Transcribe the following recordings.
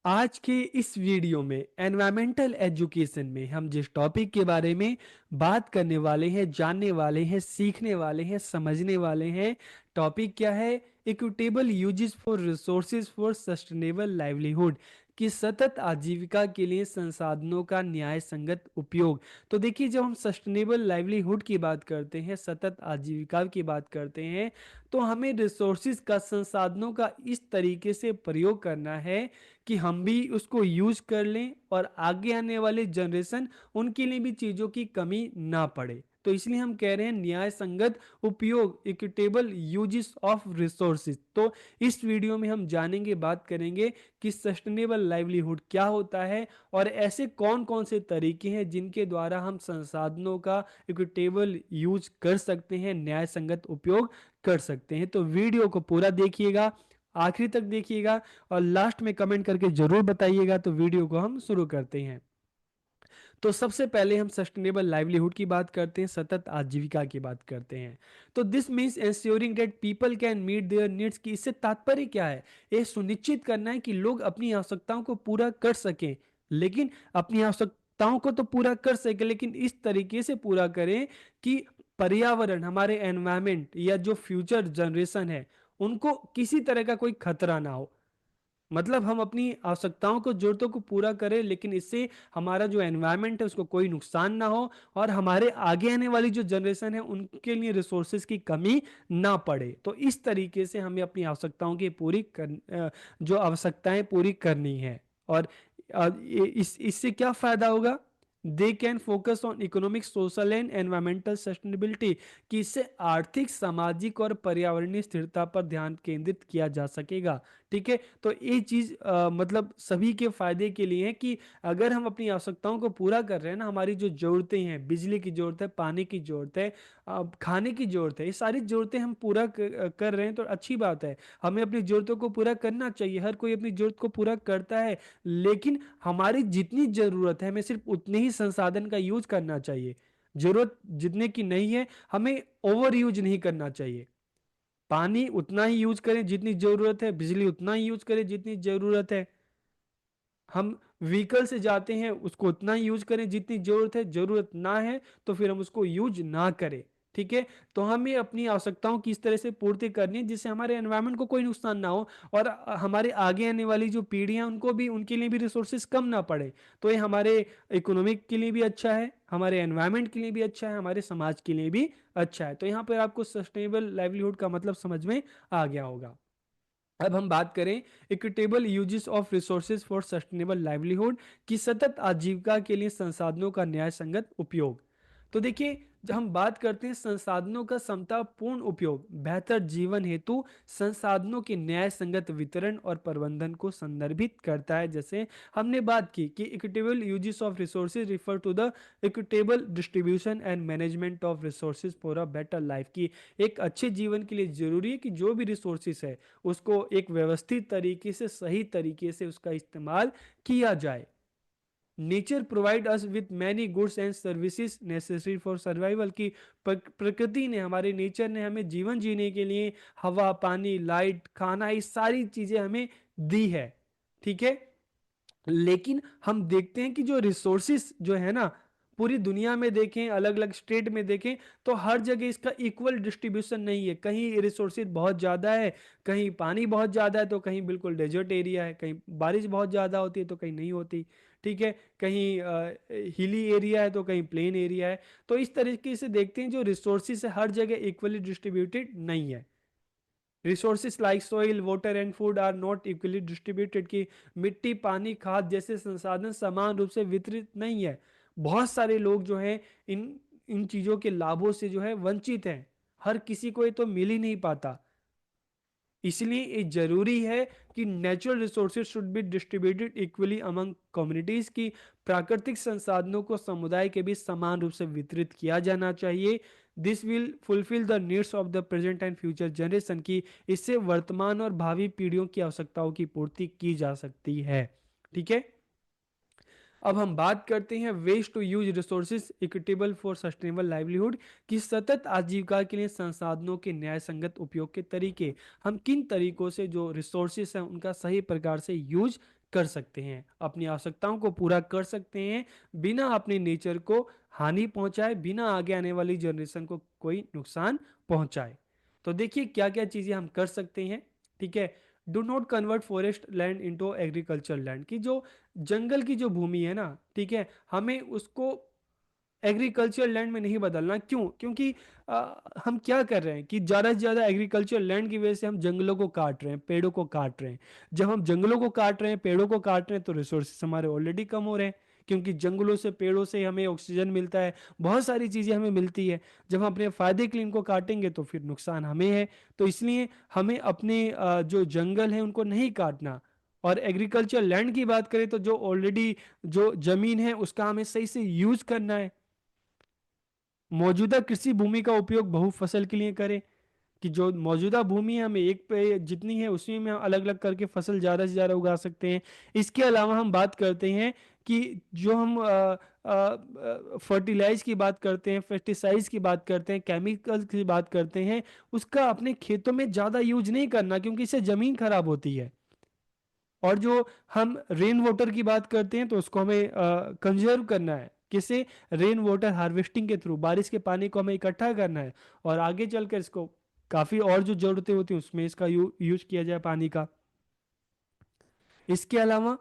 आज के इस वीडियो में एनवायरमेंटल एजुकेशन में हम जिस टॉपिक के बारे में बात करने वाले हैं, जानने वाले हैं, सीखने वाले हैं, समझने वाले हैं, टॉपिक क्या है? Equitable uses for resources for sustainable livelihood, की सतत आजीविका के लिए संसाधनों का न्याय संगत उपयोग। तो देखिए, जब हम सस्टेनेबल लाइवलीहुड की बात करते हैं, सतत आजीविका की बात करते हैं, तो हमें रिसोर्सेज का, संसाधनों का इस तरीके से प्रयोग करना है कि हम भी उसको यूज कर लें और आगे आने वाले जनरेशन, उनके लिए भी चीजों की कमी ना पड़े। तो इसलिए हम कह रहे हैं न्याय संगत उपयोग, इक्विटेबल यूजेस ऑफ रिसोर्सेज। तो इस वीडियो में हम जानेंगे, बात करेंगे कि सस्टेनेबल लाइवलीहुड क्या होता है और ऐसे कौन कौन से तरीके हैं जिनके द्वारा हम संसाधनों का इक्विटेबल यूज कर सकते हैं, न्याय संगत उपयोग कर सकते हैं। तो वीडियो को पूरा देखिएगा, आखिरी तक देखिएगा और लास्ट में कमेंट करके जरूर बताइएगा। तो वीडियो को हम शुरू करते हैं। तो सबसे पहले हम सस्टेनेबल लाइवलीहुड की बात करते हैं, सतत आजीविका की बात करते हैं। तो this means ensuring that people can meet their needs, की इससे तात्पर्य क्या है? ये सुनिश्चित करना है कि लोग अपनी आवश्यकताओं को पूरा कर सकें, लेकिन अपनी आवश्यकताओं को तो पूरा कर सके, लेकिन इस तरीके से पूरा करें कि पर्यावरण, हमारे एनवायरमेंट या जो फ्यूचर जनरेशन है, उनको किसी तरह का कोई खतरा ना हो। मतलब हम अपनी आवश्यकताओं को, जरूरतों को पूरा करें, लेकिन इससे हमारा जो एनवायरनमेंट है उसको कोई नुकसान ना हो और हमारे आगे आने वाली जो जनरेशन है उनके लिए रिसोर्सेज की कमी ना पड़े। तो इस तरीके से हमें अपनी आवश्यकताओं की जो आवश्यकताएं पूरी करनी है। और इससे क्या फायदा होगा? They can focus on economic, social and environmental sustainability, कि इससे आर्थिक, सामाजिक और पर्यावरणीय स्थिरता पर ध्यान केंद्रित किया जा सकेगा। ठीक है, तो ये चीज मतलब सभी के फायदे के लिए है कि अगर हम अपनी आवश्यकताओं को पूरा कर रहे हैं ना, हमारी जो जरूरतें हैं, बिजली की जरूरत है, पानी की जरूरत है, खाने की जरूरत है, ये सारी जरूरतें हम पूरा कर रहे हैं तो अच्छी बात है। हमें अपनी जरूरतों को पूरा करना चाहिए, हर कोई अपनी जरूरत को पूरा करता है, लेकिन हमारी जितनी जरूरत है हमें सिर्फ उतने ही संसाधन का यूज करना चाहिए। जरूरत जितने की नहीं है, हमें ओवर यूज नहीं करना चाहिए। पानी उतना ही यूज करें जितनी जरूरत है, बिजली उतना ही यूज करें जितनी जरूरत है। हम व्हीकल से जाते हैं, उसको उतना ही यूज करें जितनी जरूरत है, जरूरत ना है तो फिर हम उसको यूज ना करें। ठीक है, तो हमें अपनी आवश्यकताओं की इस तरह से पूर्ति करनी है जिससे हमारे एनवायरनमेंट को कोई नुकसान ना हो और हमारे आगे आने वाली जो पीढ़ियां, उनको भी, उनके लिए भी रिसोर्सेज कम ना पड़े। तो ये हमारे इकोनॉमिक के लिए भी अच्छा है, हमारे एनवायरनमेंट के लिए भी अच्छा है, हमारे समाज के लिए भी अच्छा है। तो यहाँ पर आपको सस्टेनेबल लाइवलीहुड का मतलब समझ में आ गया होगा। अब हम बात करें equitable uses of resources for sustainable livelihood, की सतत आजीविका के लिए संसाधनों का न्याय संगत उपयोग। तो देखिए, जब हम बात करते हैं संसाधनों का समतापूर्ण उपयोग, बेहतर जीवन हेतु संसाधनों के न्याय संगत वितरण और प्रबंधन को संदर्भित करता है। जैसे हमने बात की कि equitable uses of resources refer to the equitable distribution and management of resources for a better life, की एक अच्छे जीवन के लिए जरूरी है कि जो भी रिसोर्सेज है उसको एक व्यवस्थित तरीके से, सही तरीके से उसका इस्तेमाल किया जाए। Nature provide us with many goods and services necessary for survival, की प्रकृति ने, हमारे नेचर ने हमें जीवन जीने के लिए हवा, पानी, लाइट, खाना, ये सारी चीजें हमें दी है। ठीक है, लेकिन हम देखते हैं कि जो रिसोर्सिस जो है ना, पूरी दुनिया में देखें, अलग अलग स्टेट में देखें, तो हर जगह इसका इक्वल डिस्ट्रीब्यूशन नहीं है। कहीं रिसोर्सिस बहुत ज़्यादा है, कहीं पानी बहुत ज़्यादा है, तो कहीं बिल्कुल डेजर्ट एरिया है, कहीं बारिश बहुत ज़्यादा होती है तो कहीं नहीं होती। ठीक है, कहीं हिली एरिया है तो कहीं प्लेन एरिया है। तो इस तरीके से देखते हैं जो रिसोर्सिस है हर जगह इक्वली डिस्ट्रीब्यूटेड नहीं है। Resources like soil, water and food are not equally distributed, की मिट्टी, पानी, खाद जैसे संसाधन समान रूप से वितरित नहीं है। बहुत सारे लोग जो हैं इन इन चीजों के लाभों से जो है वंचित हैं, हर किसी को ये तो मिल ही नहीं पाता। इसलिए ये जरूरी है कि natural resources should be distributed equally among communities, की प्राकृतिक संसाधनों को समुदाय के बीच समान रूप से वितरित किया जाना चाहिए। This will fulfil the needs of the present and future generation, की इससे वर्तमान और भावी पीढ़ियों की आवश्यकताओं की पूर्ति की जा सकती है। ठीक है, अब हम बात करते हैं ways to use resources equitable for sustainable livelihood, की सतत आजीविका के लिए संसाधनों के न्याय संगत उपयोग के तरीके। हम किन तरीकों से जो रिसोर्सेज हैं उनका सही प्रकार से यूज कर सकते हैं, अपनी आवश्यकताओं को पूरा कर सकते हैं, बिना अपने नेचर को हानि पहुंचाए, बिना आगे आने वाली जनरेशन को कोई नुकसान पहुंचाए। तो देखिए क्या क्या चीजें हम कर सकते हैं। ठीक है, do not convert forest land into agriculture land, की जो जंगल की जो भूमि है ना, ठीक है, हमें उसको एग्रीकल्चर लैंड में नहीं बदलना। क्यों? क्योंकि हम क्या कर रहे हैं कि ज़्यादा से ज़्यादा एग्रीकल्चर लैंड की वजह से हम जंगलों को काट रहे हैं, पेड़ों को काट रहे हैं। जब हम जंगलों को काट रहे हैं, पेड़ों को काट रहे हैं, तो रिसोर्सेस हमारे ऑलरेडी कम हो रहे हैं, क्योंकि जंगलों से, पेड़ों से हमें ऑक्सीजन मिलता है, बहुत सारी चीज़ें हमें मिलती है। जब हम अपने फ़ायदे के लिए इनको काटेंगे तो फिर नुकसान हमें है। तो इसलिए हमें अपने जो जंगल है उनको नहीं काटना। और एग्रीकल्चर लैंड की बात करें तो जो ऑलरेडी जो जमीन है उसका हमें सही से यूज करना है। मौजूदा कृषि भूमि का उपयोग बहुफसल के लिए करें, कि जो मौजूदा भूमि है हमें एक पे जितनी है उसी में हम अलग अलग करके फसल ज़्यादा से ज़्यादा उगा सकते हैं। इसके अलावा हम बात करते हैं कि जो हम फर्टिलाइज की बात करते हैं, पेस्टिसाइड्स की बात करते हैं, केमिकल्स की बात करते हैं, उसका अपने खेतों में ज़्यादा यूज नहीं करना, क्योंकि इससे ज़मीन खराब होती है। और जो हम रेन वाटर की बात करते हैं तो उसको हमें कंजर्व करना है। किसे? रेन वाटर हार्वेस्टिंग के थ्रू बारिश के पानी को हमें इकट्ठा करना है, और आगे चलकर इसको काफ़ी और जो ज़रूरतें होती हैं उसमें इसका यूज किया जाए पानी का। इसके अलावा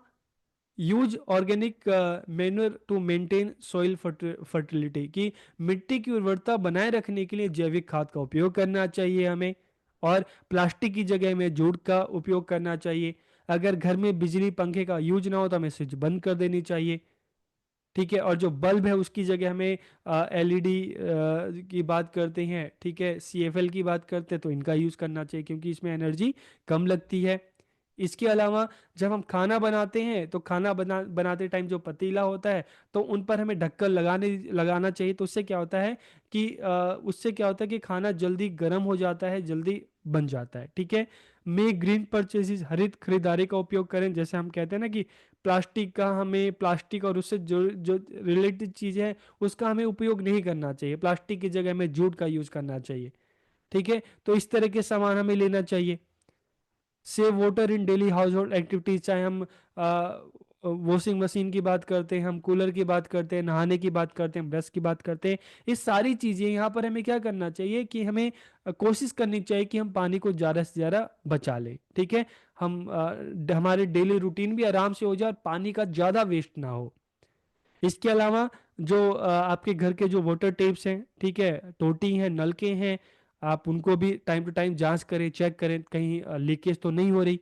use organic manure to maintain soil fertility, की मिट्टी की उर्वरता बनाए रखने के लिए जैविक खाद का उपयोग करना चाहिए हमें। और प्लास्टिक की जगह में जूट का उपयोग करना चाहिए। अगर घर में बिजली पंखे का यूज ना हो तो हमें स्विच बंद कर देनी चाहिए। ठीक है, और जो बल्ब है उसकी जगह हमें एलईडी की बात करते हैं, ठीक है, सीएफएल की बात करते हैं तो इनका यूज करना चाहिए, क्योंकि इसमें एनर्जी कम लगती है। इसके अलावा जब हम खाना बनाते हैं तो खाना बनाते टाइम जो पतीला होता है तो उन पर हमें ढक्कन लगाना चाहिए। तो उससे क्या होता है कि उससे क्या होता है कि खाना जल्दी गर्म हो जाता है, जल्दी बन जाता है। ठीक है, मेक ग्रीन परचेजेस, हरित खरीदारी का उपयोग करें। जैसे हम कहते हैं ना कि प्लास्टिक का, हमें प्लास्टिक और उससे जो जो रिलेटेड चीज़ें हैं उसका हमें उपयोग नहीं करना चाहिए। प्लास्टिक की जगह हमें जूट का यूज़ करना चाहिए। ठीक है, तो इस तरह के सामान हमें लेना चाहिए। Save water in daily house hold activities, चाहे हम वॉशिंग मशीन की बात करते हैं, हम कूलर की बात करते हैं, नहाने की बात करते हैं, ब्रश की बात करते हैं, ये सारी चीज़ें यहाँ पर हमें क्या करना चाहिए कि हमें कोशिश करनी चाहिए कि हम पानी को ज़्यादा से ज़्यादा बचा लें। ठीक है, हम हमारे डेली रूटीन भी आराम से हो जाए और पानी का ज़्यादा वेस्ट ना हो। इसके अलावा जो आपके घर के जो वाटर टेप्स हैं, ठीक है, टोटी हैं, नलके हैं, आप उनको भी टाइम टू टाइम जांच करें, चेक करें कहीं लीकेज तो नहीं हो रही।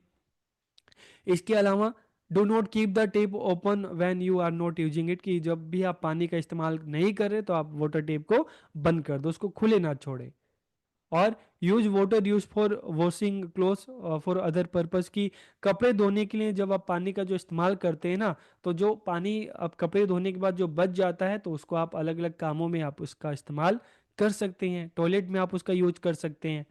इसके अलावा do not keep the tap open when you are not using it, कि जब भी आप पानी का इस्तेमाल नहीं कर रहे तो आप वाटर टेप को बंद कर दो, उसको खुले ना छोड़ें। और use water use for washing clothes for other purpose, की कपड़े धोने के लिए जब आप पानी का जो इस्तेमाल करते हैं ना, तो जो पानी आप कपड़े धोने के बाद जो बच जाता है तो उसको आप अलग अलग कामों में आप उसका इस्तेमाल कर सकते हैं। टॉयलेट में आप उसका यूज कर सकते हैं।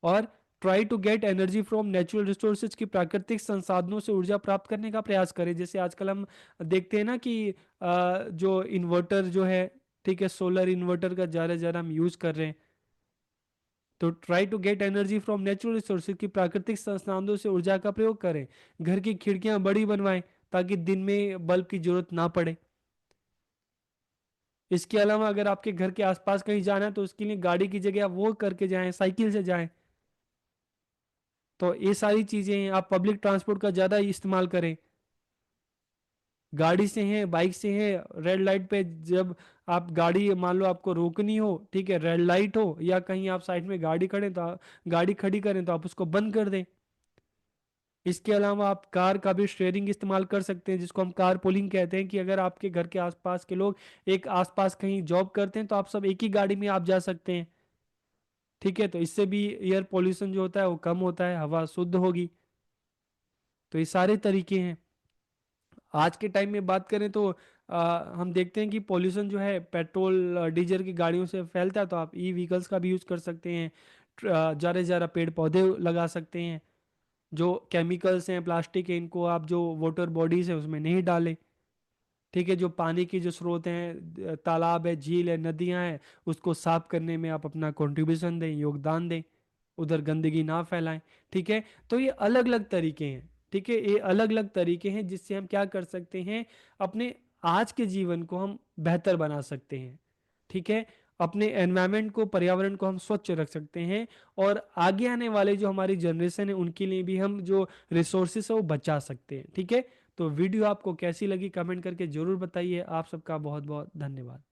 और try to get energy from natural resources, की प्राकृतिक संसाधनों से ऊर्जा प्राप्त करने का प्रयास करें। जैसे आजकल हम देखते हैं ना कि जो इन्वर्टर जो है, ठीक है, सोलर इन्वर्टर का ज़्यादा से ज़्यादा हम यूज़ कर रहे हैं। तो try to get energy from natural resources, की प्राकृतिक संसाधनों से ऊर्जा का प्रयोग करें। घर की खिड़कियां बड़ी बनवाएं ताकि दिन में बल्ब की जरूरत ना पड़े। इसके अलावा अगर आपके घर के आसपास कहीं जाना है तो उसके लिए गाड़ी की जगह आप वो करके जाएं, साइकिल से जाएं। तो ये सारी चीजें, आप पब्लिक ट्रांसपोर्ट का ज्यादा इस्तेमाल करें। गाड़ी से हैं, बाइक से हैं, रेड लाइट पे जब आप गाड़ी, मान लो आपको रोकनी हो, ठीक है, रेड लाइट हो या कहीं आप साइड में गाड़ी खड़े तो गाड़ी खड़ी करें तो आप उसको बंद कर दें। इसके अलावा आप कार का भी शेयरिंग इस्तेमाल कर सकते हैं, जिसको हम कार पुलिंग कहते हैं, कि अगर आपके घर के आसपास के लोग एक आसपास कहीं जॉब करते हैं तो आप सब एक ही गाड़ी में आप जा सकते हैं। ठीक है, तो इससे भी एयर पोल्यूशन जो होता है वो कम होता है, हवा शुद्ध होगी। तो ये सारे तरीके हैं। आज के टाइम में बात करें तो हम देखते हैं कि पॉल्यूशन जो है पेट्रोल डीजल की गाड़ियों से फैलता है, तो आप ई व्हीकल्स का भी यूज़ कर सकते हैं। ज़्यादा से ज़्यादा पेड़ पौधे लगा सकते हैं। जो केमिकल्स हैं, प्लास्टिक है, इनको आप जो वाटर बॉडीज है उसमें नहीं डालें। ठीक है, जो पानी की जो स्रोत हैं, तालाब है, झील है, नदियां हैं, उसको साफ करने में आप अपना कंट्रीब्यूशन दें, योगदान दें, उधर गंदगी ना फैलाएं। ठीक है, तो ये अलग अलग तरीके हैं। ठीक है, ये अलग अलग तरीके हैं जिससे हम क्या कर सकते हैं, अपने आज के जीवन को हम बेहतर बना सकते हैं। ठीक है, अपने एनवायरनमेंट को, पर्यावरण को हम स्वच्छ रख सकते हैं, और आगे आने वाले जो हमारी जनरेशन है उनके लिए भी हम जो रिसोर्सेस है वो बचा सकते हैं। ठीक है, तो वीडियो आपको कैसी लगी कमेंट करके जरूर बताइए। आप सबका बहुत बहुत धन्यवाद।